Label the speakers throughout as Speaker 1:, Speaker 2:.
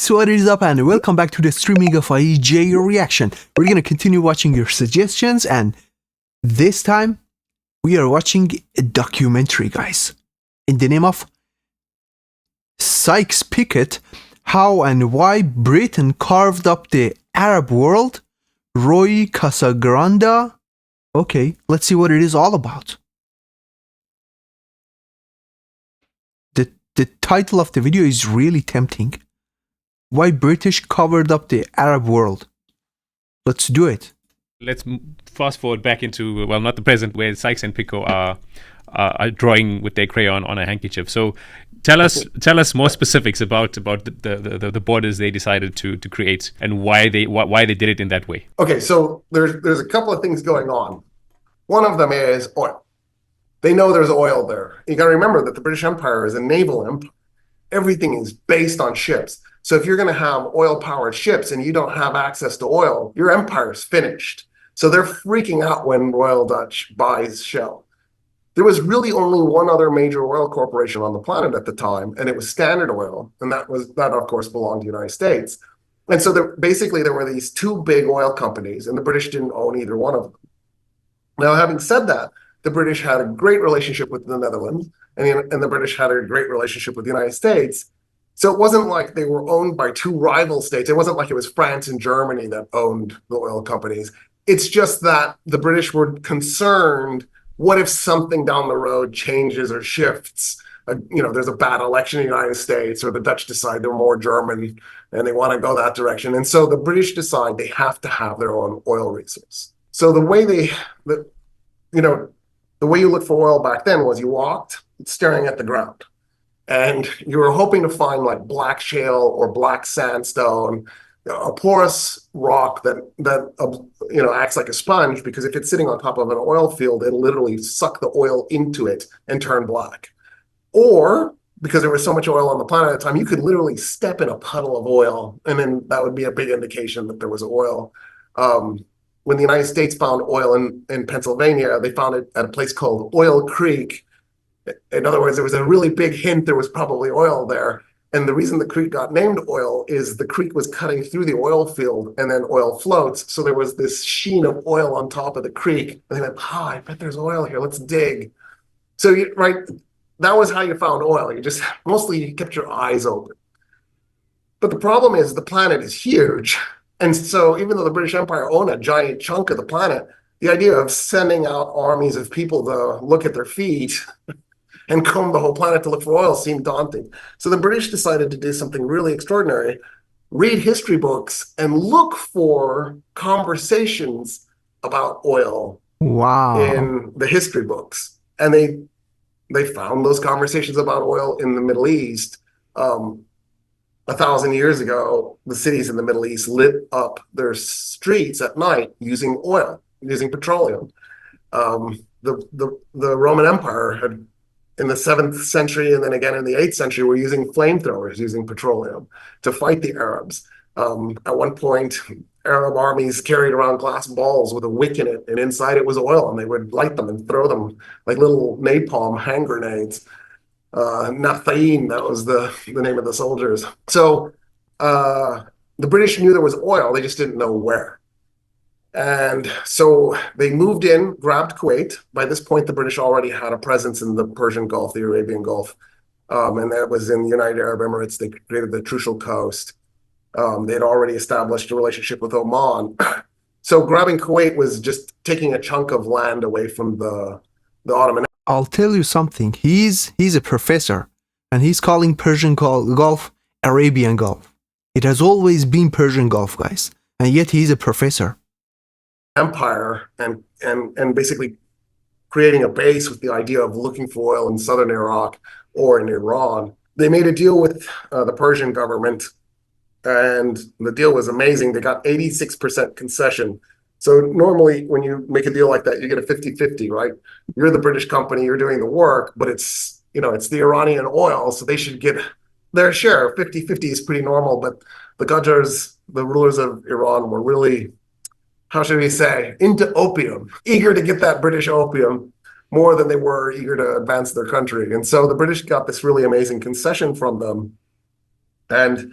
Speaker 1: peeps, what is up, and welcome back to the streaming of IJayReaction. We're gonna continue watching your suggestions, and this time we are watching a documentary, guys, in the name of Sykes-Picot, How and Why Britain Carved Up the Arab World, Roy Casagranda. Okay, let's see what it is all about. The title of the video is really tempting. Why British covered up the Arab world. Let's do it.
Speaker 2: Let's fast forward back into, well, not the present, where Sykes and Picot are drawing with their crayon on a handkerchief. So tell us more specifics about the borders they decided to create and why they did it in that way.
Speaker 3: Okay, so there's a couple of things going on. One of them is oil. They know there's oil there. You got to remember that the British Empire is a naval empire. Everything is based on ships. So if you're going to have oil-powered ships and you don't have access to oil, your empire's finished. So they're freaking out when Royal Dutch buys Shell. There was really only one other major oil corporation on the planet at the time, and it was Standard Oil, and that of course belonged to the United States. And so there were these two big oil companies, and the British didn't own either one of them. Now, having said that, the British had a great relationship with the Netherlands, and the British had a great relationship with the United States. So it wasn't like they were owned by two rival states. It wasn't like it was France and Germany that owned the oil companies. It's just that the British were concerned, what if something down the road changes or shifts? There's a bad election in the United States, or the Dutch decide they're more German and they want to go that direction. And so the British decide they have to have their own oil resource. So the way the way you looked for oil back then was you walked staring at the ground, and you were hoping to find like black shale or black sandstone, a porous rock that acts like a sponge, because if it's sitting on top of an oil field, it'll literally suck the oil into it and turn black. Or because there was so much oil on the planet at the time, you could literally step in a puddle of oil, and then that would be a big indication that there was oil. When the United States found oil in Pennsylvania, they found it at a place called Oil Creek. In other words, there was a really big hint there was probably oil there. And the reason the creek got named oil is the creek was cutting through the oil field, and then oil floats. So there was this sheen of oil on top of the creek. And they went, I bet there's oil here. Let's dig. So, that was how you found oil. You just mostly kept your eyes open. But the problem is the planet is huge. And so even though the British Empire owned a giant chunk of the planet, the idea of sending out armies of people to look at their feet and comb the whole planet to look for oil seemed daunting. So the British decided to do something really extraordinary: read history books and look for conversations about oil in the history books. And they found those conversations about oil in the Middle East. 1,000 years ago, the cities in the Middle East lit up their streets at night using oil, using petroleum. The Roman Empire had, in the 7th century and then again in the 8th century, were using flamethrowers, using petroleum to fight the Arabs. At one point, Arab armies carried around glass balls with a wick in it, and inside it was oil, and they would light them and throw them like little napalm hand grenades. Nathain, that was the name of the soldiers. So the British knew there was oil, they just didn't know where. And so they moved in, grabbed Kuwait. By this point, the British already had a presence in the Persian Gulf, the Arabian Gulf, and that was in the United Arab Emirates. They created the Trucial Coast. They had already established a relationship with Oman. So grabbing Kuwait was just taking a chunk of land away from the Ottoman.
Speaker 1: I'll tell you something. He's a professor, and he's calling Persian Gulf Arabian Gulf. It has always been Persian Gulf, guys, and yet he's a professor.
Speaker 3: Empire and basically creating a base with the idea of looking for oil in southern Iraq or in Iran. They made a deal with the Persian government, and the deal was amazing. They got 86% concession. So normally when you make a deal like that, you get a 50-50, right? You're the British company, you're doing the work, but it's the Iranian oil, so they should get their share. 50-50 is pretty normal, but the Qajars, the rulers of Iran, were really, how should we say, into opium, eager to get that British opium more than they were eager to advance their country. And so the British got this really amazing concession from them. And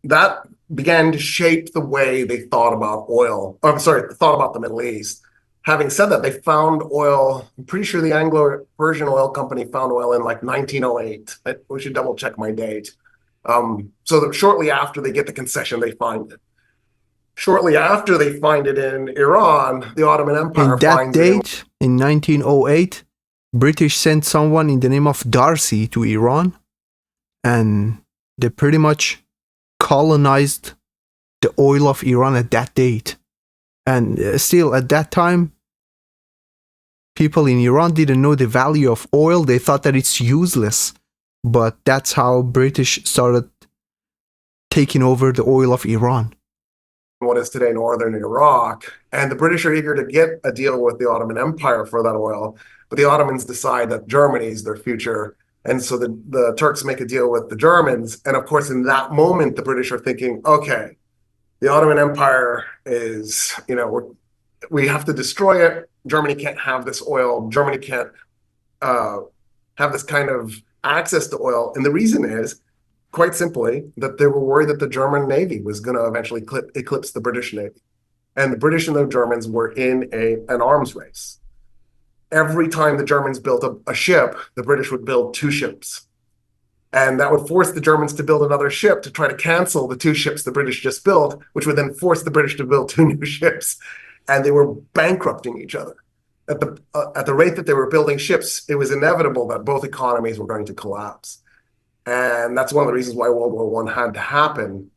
Speaker 3: that began to shape the way they thought about oil. I'm sorry, thought about the Middle East. Having said that, they found oil. I'm pretty sure the Anglo-Persian Oil Company found oil in like 1908. We should double check my date. So that shortly after they get the concession, they find it. Shortly after they find it in Iran, the Ottoman Empire
Speaker 1: In that
Speaker 3: finds it
Speaker 1: date, in 1908, British sent someone in the name of Darcy to Iran, and they pretty much colonized the oil of Iran at that date. And still, at that time, people in Iran didn't know the value of oil. They thought that it's useless. But that's how British started taking over the oil of Iran.
Speaker 3: what is today northern Iraq. And the British are eager to get a deal with the Ottoman Empire for that oil. But the Ottomans decide that Germany is their future. And so the Turks make a deal with the Germans. And of course, in that moment, the British are thinking, okay, the Ottoman Empire is, we have to destroy it. Germany can't have this oil. Germany can't have this kind of access to oil. And the reason is, quite simply, that they were worried that the German Navy was going to eventually eclipse the British Navy. And the British and the Germans were in an arms race. Every time the Germans built a ship, the British would build 2 ships. And that would force the Germans to build another ship to try to cancel the 2 ships the British just built, which would then force the British to build 2 new ships. And they were bankrupting each other. At the rate that they were building ships, it was inevitable that both economies were going to collapse. And that's one of the reasons why World War I had to happen.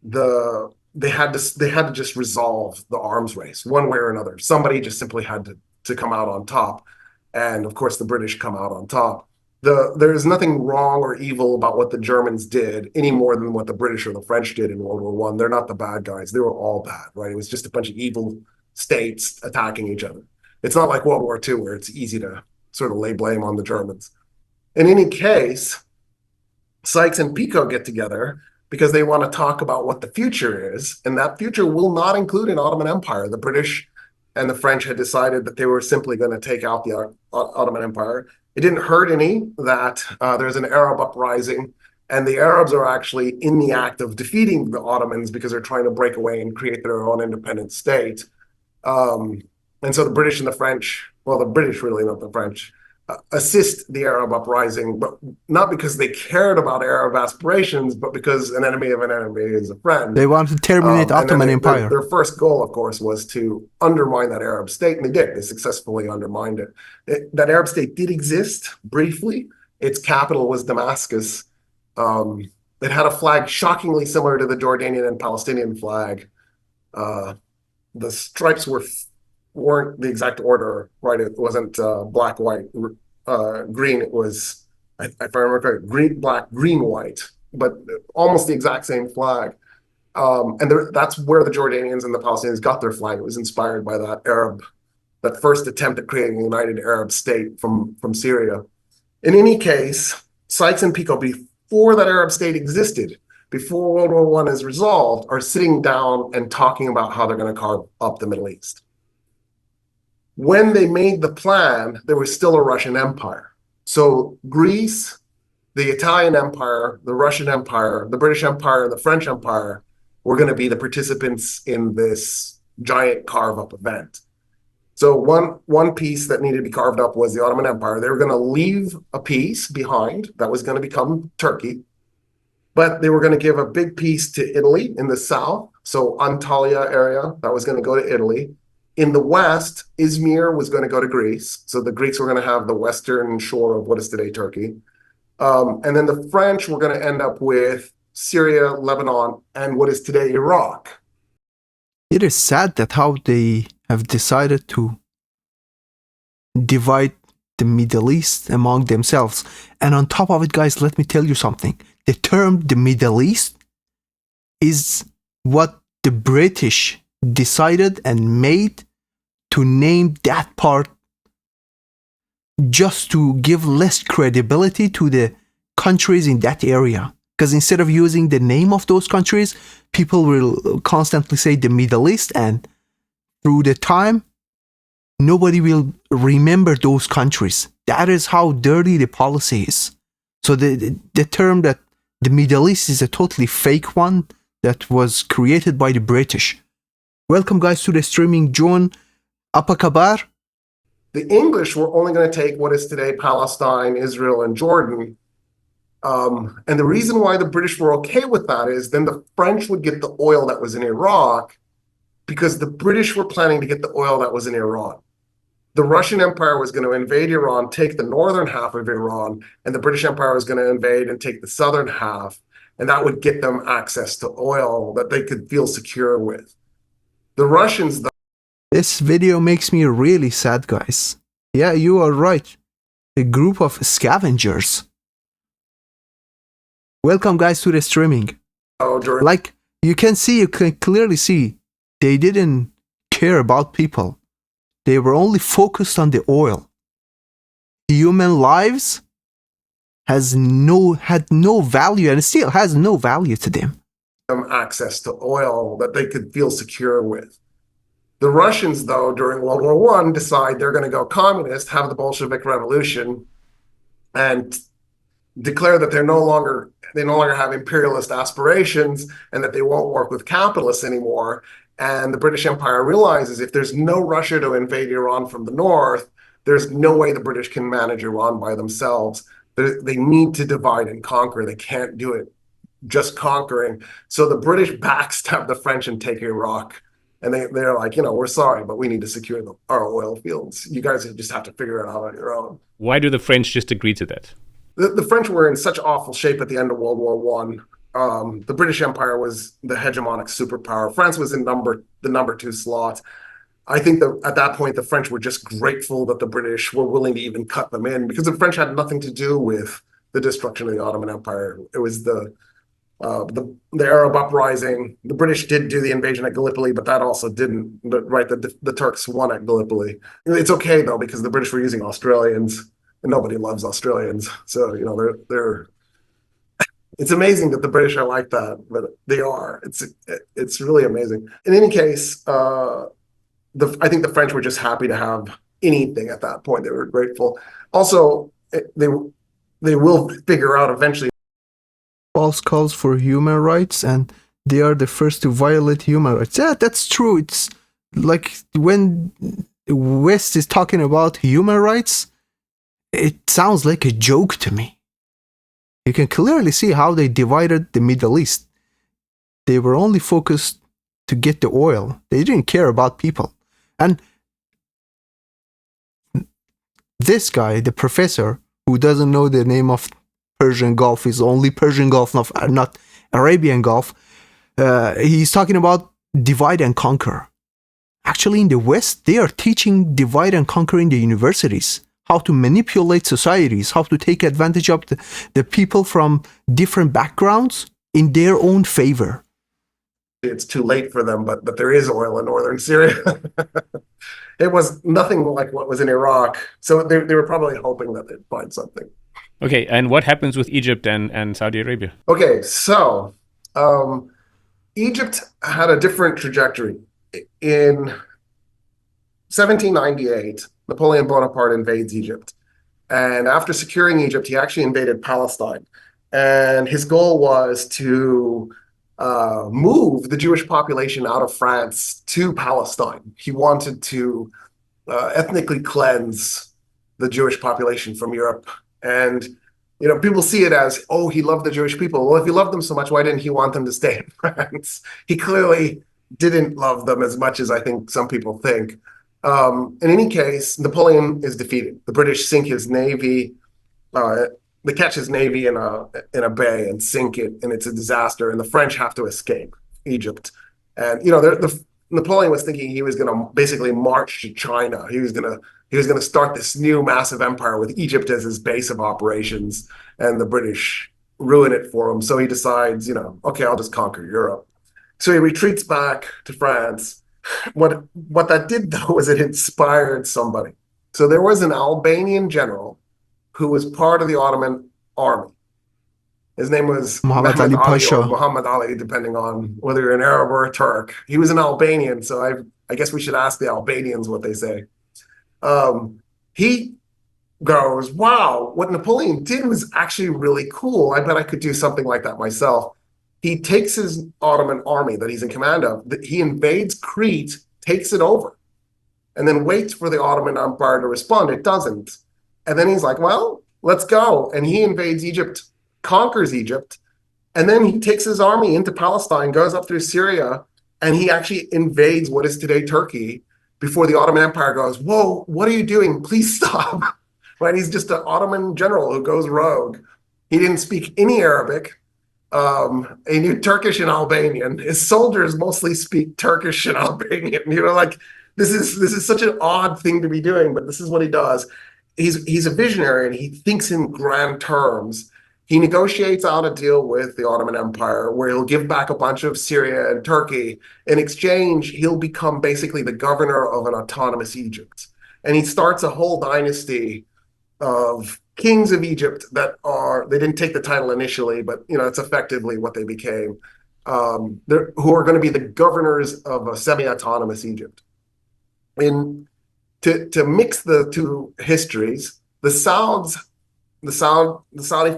Speaker 3: They had to just resolve the arms race one way or another. Somebody just simply had to come out on top. And of course, the British come out on top. There is nothing wrong or evil about what the Germans did any more than what the British or the French did in World War I. They're not the bad guys. They were all bad, right? It was just a bunch of evil states attacking each other. It's not like World War II where it's easy to sort of lay blame on the Germans. In any case, Sykes and Picot get together because they want to talk about what the future is, and that future will not include an Ottoman Empire. The British and the French had decided that they were simply going to take out the Ottoman Empire. It didn't hurt any that there's an Arab uprising, and the Arabs are actually in the act of defeating the Ottomans because they're trying to break away and create their own independent state. And so the British and the French, well, the British really, not the French, assist the Arab uprising, but not because they cared about Arab aspirations, but because an enemy of an enemy is a friend.
Speaker 1: They wanted to terminate the Ottoman Empire.
Speaker 3: Their first goal, of course, was to undermine that Arab state, and they did. They successfully undermined it. That Arab state did exist briefly. Its capital was Damascus. It had a flag shockingly similar to the Jordanian and Palestinian flag. The stripes weren't the exact order, right? It wasn't black, white, green. It was, if I remember correctly, green, black, green, white, but almost the exact same flag. And that's where the Jordanians and the Palestinians got their flag. It was inspired by that first attempt at creating a united Arab state from Syria. In any case, Sykes and Picot, before that Arab state existed, before World War I is resolved, are sitting down and talking about how they're going to carve up the Middle East. When they made the plan, there was still a Russian Empire. So Greece, the Italian Empire, the Russian Empire, the British Empire, the French Empire were going to be the participants in this giant carve-up event. So one piece that needed to be carved up was the Ottoman Empire. They were going to leave a piece behind that was going to become Turkey, but they were going to give a big piece to Italy in the south, so Antalya area, that was going to go to Italy. In the west, Izmir was going to go to Greece. So the Greeks were going to have the western shore of what is today Turkey. And then the French were going to end up with Syria, Lebanon, and what is today Iraq.
Speaker 1: It is sad that how they have decided to divide the Middle East among themselves. And on top of it, guys, let me tell you something. The term the Middle East is what the British decided and made to name that part just to give less credibility to the countries in that area. Because instead of using the name of those countries, people will constantly say the Middle East, and through the time, nobody will remember those countries. That is how dirty the policy is. So the term that the Middle East is a totally fake one that was created by the British. Welcome guys to the streaming. John, Apa kabar?
Speaker 3: The English were only going to take what is today Palestine, Israel, and Jordan. And the reason why the British were okay with that is then the French would get the oil that was in Iraq, because the British were planning to get the oil that was in Iran. The Russian Empire was going to invade Iran, take the northern half of Iran, and the British Empire was going to invade and take the southern half, and that would get them access to oil that they could feel secure with. The Russians,
Speaker 1: This video makes me really sad, guys. Yeah, you are right. A group of scavengers. Welcome guys to the streaming. Like, you can clearly see, they didn't care about people. They were only focused on the oil. Human lives had no value, and still has no value to them.
Speaker 3: access to oil that they could feel secure with. The Russians, though, during World War I, decide they're going to go communist, have the Bolshevik Revolution, and declare that they no longer have imperialist aspirations and that they won't work with capitalists anymore. And the British Empire realizes if there's no Russia to invade Iran from the north, there's no way the British can manage Iran by themselves. They need to divide and conquer. They can't do it just conquering. So the British backstab the French and take Iraq. And they're like, we're sorry, but we need to secure our oil fields. You guys just have to figure it out on your own.
Speaker 2: Why do the French just agree to that?
Speaker 3: The French were in such awful shape at the end of World War I. The British Empire was the hegemonic superpower. France was in the number 2 slot. I think that at that point, the French were just grateful that the British were willing to even cut them in, because the French had nothing to do with the destruction of the Ottoman Empire. It was the Arab uprising. The British did do the invasion at Gallipoli, but that also didn't. Right, the Turks won at Gallipoli. It's okay though, because the British were using Australians, and nobody loves Australians. So they're. It's amazing that the British are like that, but they are. It's really amazing. In any case, I think the French were just happy to have anything at that point. They were grateful. Also, they will figure out eventually.
Speaker 1: False calls for human rights, and they are the first to violate human rights. Yeah, that's true. It's like when West is talking about human rights, it sounds like a joke to me. You can clearly see how they divided the Middle East. They were only focused to get the oil. They didn't care about people. And this guy, the professor, who doesn't know the name of Persian Gulf, is only Persian Gulf, not Arabian Gulf, he's talking about divide and conquer. Actually, in the West, they are teaching divide and conquer in the universities. How to manipulate societies, how to take advantage of the people from different backgrounds in their own favor.
Speaker 3: It's too late for them, but there is oil in northern Syria. It was nothing like what was in Iraq. So they were probably hoping that they'd find something.
Speaker 2: Okay, and what happens with Egypt and Saudi Arabia?
Speaker 3: Okay, so Egypt had a different trajectory. In 1798, Napoleon Bonaparte invades Egypt. And after securing Egypt, he actually invaded Palestine. And his goal was to move the Jewish population out of France to Palestine. He wanted to ethnically cleanse the Jewish population from Europe. And people see it as, oh, he loved the Jewish people. Well, if he loved them so much, why didn't he want them to stay in France? He clearly didn't love them as much as I think some people think. In any case, Napoleon is defeated. The British sink his navy. They catch his navy in a bay and sink it, and it's a disaster. And the French have to escape Egypt. And Napoleon was thinking he was going to basically march to China. He was going to start this new massive empire with Egypt as his base of operations, and the British ruin it for him. So he decides, okay, I'll just conquer Europe. So he retreats back to France. What that did, though, was it inspired somebody. So there was an Albanian general who was part of the Ottoman army. His name was
Speaker 1: Muhammad Ali Pasha.
Speaker 3: Or Muhammad Ali, depending on whether you're an Arab or a Turk. He was an Albanian, so I guess we should ask the Albanians what they say. He goes, wow, what Napoleon did was actually really cool. I bet I could do something like that myself. He takes his Ottoman army that he's in command of, he invades Crete, takes it over, and then waits for the Ottoman Empire to respond. It doesn't. And then he's like, well, let's go. And he invades Egypt, conquers Egypt, and then he takes his army into Palestine, goes up through Syria, and he actually invades what is today Turkey before the Ottoman Empire goes, whoa, what are you doing? Please stop. Right? He's just an Ottoman general who goes rogue. He didn't speak any Arabic. He knew Turkish and Albanian. His soldiers mostly speak Turkish and Albanian. Like this is such an odd thing to be doing, but this is what he does. He's a visionary and he thinks in grand terms. He negotiates out a deal with the Ottoman Empire where he'll give back a bunch of Syria and Turkey. In exchange, he'll become basically the governor of an autonomous Egypt. And he starts a whole dynasty of kings of Egypt that they didn't take the title initially, but it's effectively what they became, who are going to be the governors of a semi-autonomous Egypt. And to mix the two histories, the Saudi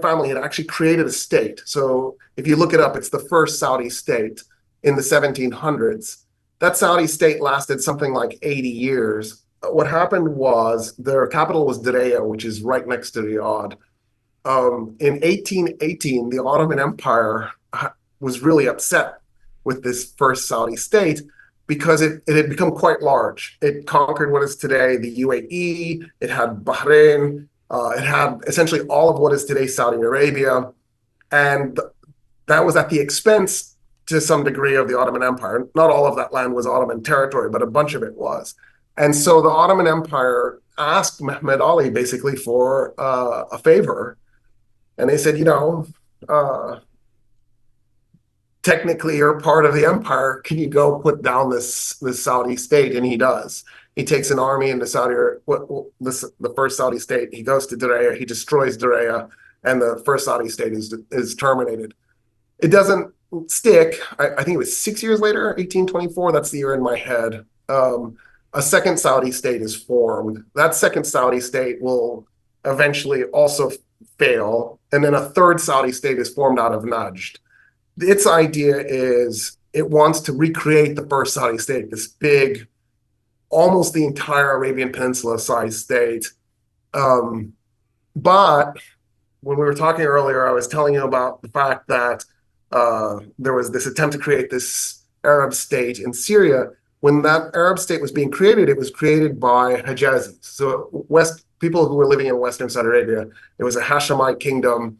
Speaker 3: family had actually created a state. So if you look it up, it's the first Saudi state in the 1700s. That Saudi state lasted something like 80 years. What happened was their capital was Diriyah, which is right next to Riyadh. In 1818, the Ottoman Empire was really upset with this first Saudi state because it had become quite large. It conquered what is today the UAE. It had Bahrain. It had essentially all of what is today Saudi Arabia. And that was at the expense, to some degree, of the Ottoman Empire. Not all of that land was Ottoman territory, but a bunch of it was. And so the Ottoman Empire asked Mehmed Ali basically for a favor. And they said, technically you're part of the empire. Can you go put down this Saudi state? And he does. He takes an army into the first Saudi state. He goes to Diriyah. He destroys Diriyah. And the first Saudi state is terminated. It doesn't stick. I think it was 6 years later, 1824. That's the year in my head. A second Saudi state is formed. That second Saudi state will eventually also fail. And then a third Saudi state is formed out of Najd. Its idea is it wants to recreate the first Saudi state, this big, almost the entire Arabian Peninsula size state. But when we were talking earlier, I was telling you about the fact that there was this attempt to create this Arab state in Syria. When that Arab state was being created, it was created by Hijazis. So people who were living in Western Saudi Arabia. It was a Hashemite kingdom.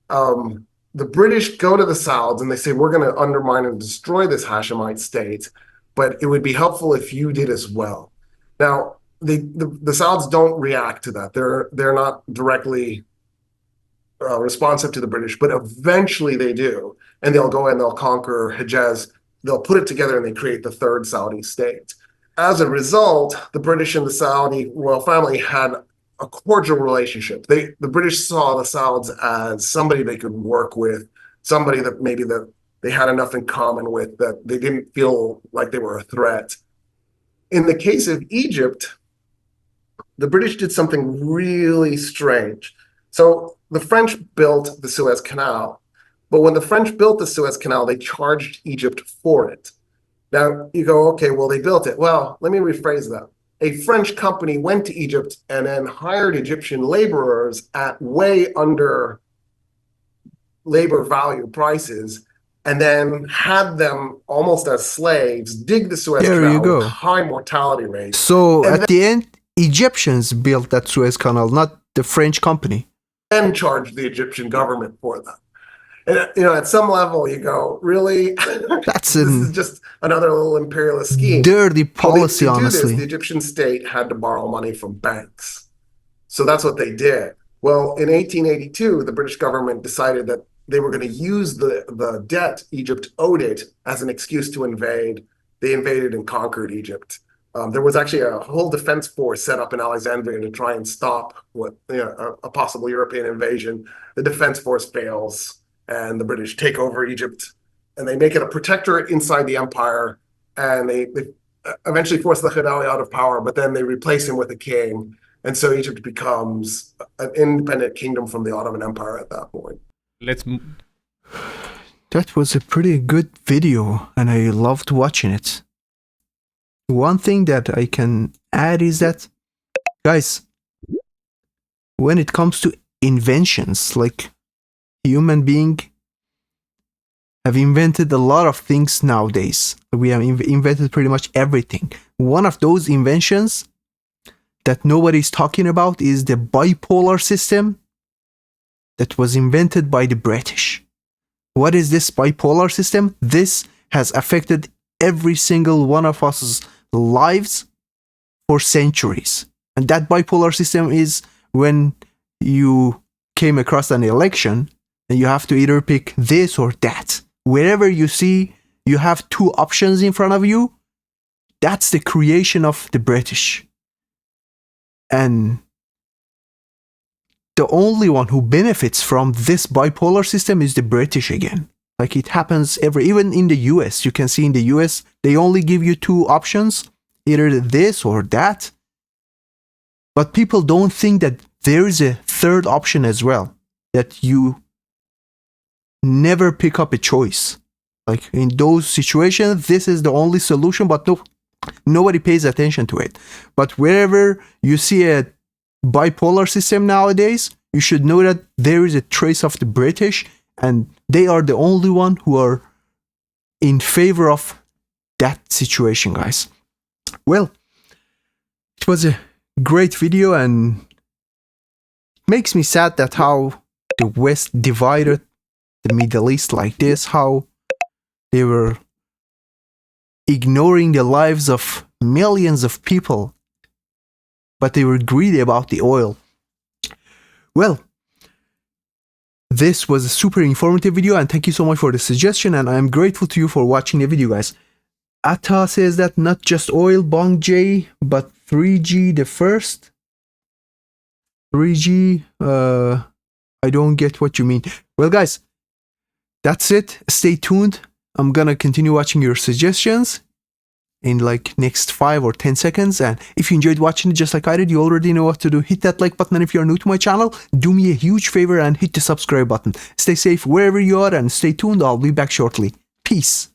Speaker 3: The British go to the Sauds and they say, we're going to undermine and destroy this Hashemite state, but it would be helpful if you did as well. Now, the Sauds don't react to that. They're not directly responsive to the British, but eventually they do. And they'll go and they'll conquer Hijaz. They'll put it together and they create the third Saudi state. As a result, the British and the Saudi royal family had a cordial relationship. The British saw the Sauds as somebody they could work with, somebody that maybe that they had enough in common with, that they didn't feel like they were a threat. In the case of Egypt, the British did something really strange. So the French built the Suez Canal. But when the French built the Suez Canal, they charged Egypt for it. Now you go, okay, well, they built it. Well, let me rephrase that. A French company went to Egypt and then hired Egyptian laborers at way under labor value prices, and then had them almost as slaves dig the Suez Canal with high mortality rates.
Speaker 1: So at the end, Egyptians built that Suez Canal, not the French company.
Speaker 3: And charged the Egyptian government for that. And, at some level, you go, really?
Speaker 1: This
Speaker 3: is just another little imperialist scheme.
Speaker 1: Dirty policy, honestly.
Speaker 3: The Egyptian state had to borrow money from banks. So that's what they did. Well, in 1882, the British government decided that they were going to use the debt Egypt owed it as an excuse to invade. They invaded and conquered Egypt. There was actually a whole defense force set up in Alexandria to try and stop a possible European invasion. The defense force fails, and the British take over Egypt, and they make it a protectorate inside the empire, and they eventually force the Khedive out of power, but then they replace him with a king. And so Egypt becomes an independent kingdom from the Ottoman Empire at that point.
Speaker 1: That was a pretty good video, and I loved watching it. One thing that I can add is that, guys, when it comes to inventions, like human being have invented a lot of things nowadays. We have invented pretty much everything. One of those inventions that nobody's talking about is the bipolar system that was invented by the British. What is this bipolar system? This has affected every single one of us lives for centuries. And that bipolar system is when you came across an election and you have to either pick this or that. Wherever you see you have two options in front of you, that's the creation of the British. And the only one who benefits from this bipolar system is the British again. Like it happens even in the US. You can see in the US, they only give you two options, either this or that. But people don't think that there is a third option as well, that you never pick up a choice. Like in those situations, this is the only solution, but nobody pays attention to it. But wherever you see a bipolar system nowadays, you should know that there is a trace of the British, and they are the only one who are in favor of that situation, guys. Well, it was a great video, and makes me sad that how the West divided the Middle East like this, how they were ignoring the lives of millions of people, but they were greedy about the oil. Well, this was a super informative video, and thank you so much for the suggestion, and I'm grateful to you for watching the video, guys. Atta says that not just oil, Bong J, but 3G the first. 3G, I don't get what you mean. Well, guys, that's it. Stay tuned. I'm gonna continue watching your suggestions in like next 5 or 10 seconds. And if you enjoyed watching it just like I did, you already know what to do. Hit that like button, and if you're new to my channel, do me a huge favor and hit the subscribe button. Stay safe wherever you are and stay tuned. I'll be back shortly. Peace.